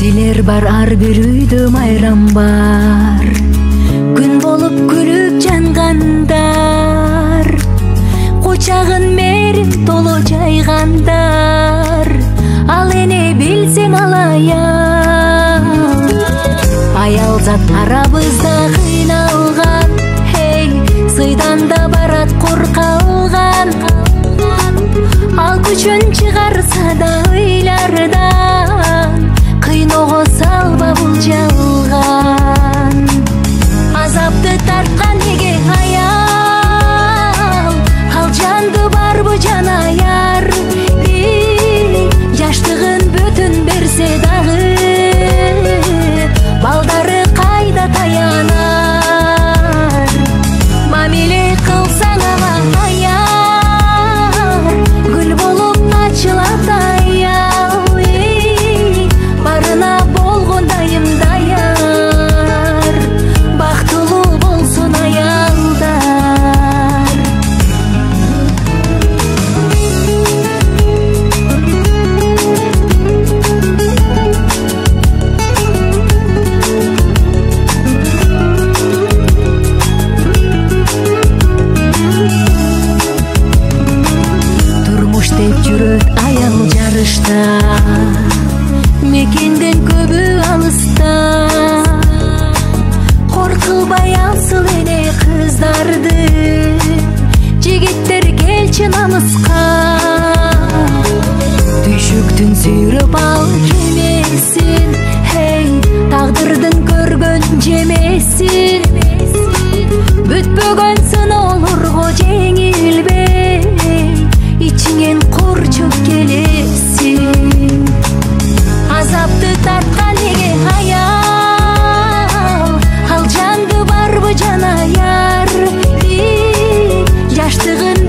Силер бар ар бир үйдө майрам бар, күн болуп күлүп жангандар, кучагын мээрим толо жайгандар. Ал эне билсең алаяк, аял зат арабызда кыйналган, сыйдан да барат коркалган. Ал күчүн чыгарса да ыйлардан, кыйноого салба бул жалган. Азапты тарткан неге аял, ал жанды барбы жан аяр. Жаштыгын бүтүн берсе дагы, балдары кайда таянар. Мамиле кылсаң ага аяр, гүл болуп ачылат аял. Барына болгон дайым даяр, бактылуу болсун аялдар. Турмуш деп жүрөт аял жарышта, мекенден көбү алыста. Коркулбай алсыл эне кыздарды, жигиттер келчи намыска. Түшүктүн сүйрөп ал жемесин, тагдырдын көргөн жемесин. Бүтпөгөн сыноолорго жеңилбей, ичиңен курчуп келесиң. Азапты тарткан неге аял, ал жанды барбы жан аяр. Жаштыгын